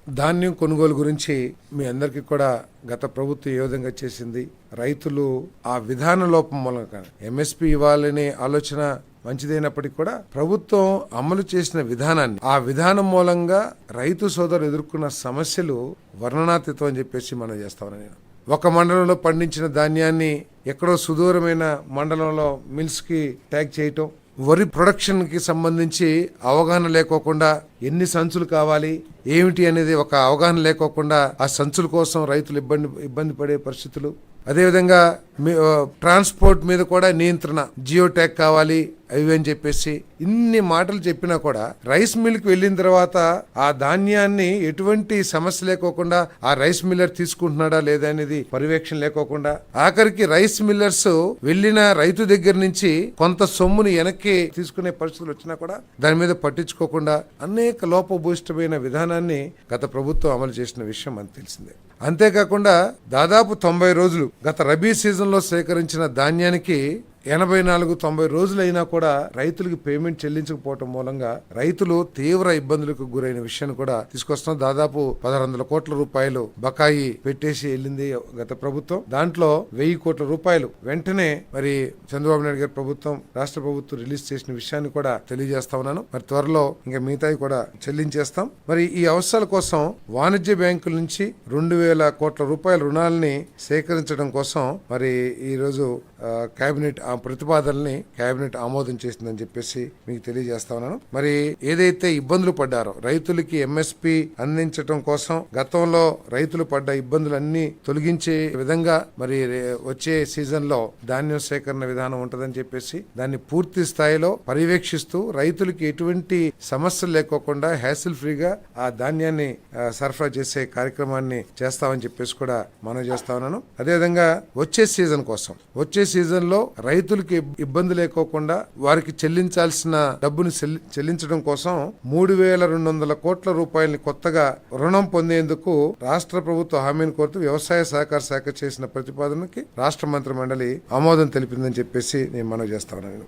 ధాన్యం కొనుగోలు గురించి మీ అందరికీ కూడా గత ప్రభుత్వం ఏ విధంగా చేసింది, రైతులు ఆ విధాన లోపం మూలంగా ఎంఎస్పి ఇవ్వాలనే ఆలోచన మంచిదైనప్పటికీ కూడా ప్రభుత్వం అమలు చేసిన విధానాన్ని, ఆ విధానం మూలంగా రైతు సోదరులు ఎదుర్కొన్న సమస్యలు వర్ణనాతీతం అని చెప్పేసి మనం చేస్తామని నేను. ఒక మండలంలో పండించిన ధాన్యాన్ని ఎక్కడో సుదూరమైన మండలంలో మిల్స్ కి ట్యాగ్ చేయటం, వరి ప్రొడక్షన్ కి సంబంధించి అవగాహన లేకోకుండా ఎన్ని సంచులు కావాలి ఏమిటి అనేది ఒక అవగాహన లేకోకుండా ఆ సంచుల కోసం రైతులు ఇబ్బంది పడే పరిస్థితులు. అదేవిధంగా ట్రాన్స్పోర్ట్ మీద కూడా నియంత్రణ, జియో ట్యాగ్ కావాలి అవి అని చెప్పేసి ఇన్ని మాటలు చెప్పినా కూడా రైస్ మిల్ కి వెళ్ళిన తర్వాత ఆ ధాన్యాన్ని ఎటువంటి సమస్య లేకోకుండా ఆ రైస్ మిల్లర్ తీసుకుంటున్నాడా లేదా అనేది పర్యవేక్షణ లేకోకుండా, ఆఖరికి రైస్ మిల్లర్స్ వెళ్ళిన రైతు దగ్గర నుంచి కొంత సొమ్ముని వెనక్కి తీసుకునే పరిస్థితులు వచ్చినా కూడా దాని మీద పట్టించుకోకుండా అనేక లోపభూయిష్టమైన విధానాన్ని గత ప్రభుత్వం అమలు చేసిన విషయం మనకు తెలిసిందే. అంతేకాకుండా దాదాపు 90 రోజులు గత రబీ సీజన్ లో సేకరించిన ధాన్యానికి 84-90 రోజులైనా కూడా రైతులకు పేమెంట్ చెల్లించకపోవటం మూలంగా రైతులు తీవ్ర ఇబ్బందులకు గురైన విషయాన్ని కూడా తీసుకొస్తున్నాం. దాదాపు 1600 కోట్ల రూపాయలు బకాయి పెట్టేసి వెళ్ళింది గత ప్రభుత్వం. దాంట్లో 1000 కోట్ల రూపాయలు వెంటనే మరి చంద్రబాబు నాయుడు గారి ప్రభుత్వం, రాష్ట్ర ప్రభుత్వం రిలీజ్ చేసిన విషయాన్ని కూడా తెలియజేస్తా ఉన్నాను. మరి త్వరలో ఇంకా మిగతాయి కూడా చెల్లించేస్తాం. మరి ఈ అవసరాల కోసం వాణిజ్య బ్యాంకుల నుంచి 2000 కోట్ల రూపాయల రుణాలని సేకరించడం కోసం మరి ఈ రోజు కేబినెట్ ప్రతిపాదనల్ని కేబినెట్ ఆమోదం చేసిందని చెప్పేసి మీకు తెలియజేస్తా ఉన్నాను. మరి ఏదైతే ఇబ్బందులు పడ్డారో రైతులకి ఎంఎస్పి అందించడం కోసం గతంలో రైతులు పడ్డ ఇబ్బందులన్నీ తొలగించే విధంగా మరి వచ్చే సీజన్ లో ధాన్యం సేకరణ విధానం ఉంటదని చెప్పేసి దాన్ని పూర్తి స్థాయిలో పర్యవేక్షిస్తూ రైతులకి ఎటువంటి సమస్యలు లేకోకుండా హ్యాసిల్ ఫ్రీగా ఆ ధాన్యాన్ని సరఫరా చేసే కార్యక్రమాన్ని చేస్తామని చెప్పేసి కూడా మనం చేస్తా ఉన్నాను. అదేవిధంగా వచ్చే సీజన్ కోసం, వచ్చే సీజన్ లో రైతులకి ఇబ్బంది లేకోకుండా వారికి చెల్లించాల్సిన డబ్బును చెల్లించడం కోసం 3200 కోట్ల రూపాయలని కొత్తగా రుణం పొందేందుకు రాష్ట్ర ప్రభుత్వ హామీని కోరుతూ వ్యవసాయ సహకార శాఖ చేసిన ప్రతిపాదనకి రాష్ట్ర మంత్రి మండలి ఆమోదం తెలిపిందని చెప్పేసి నేను మనవి చేస్తా ఉన్నాను.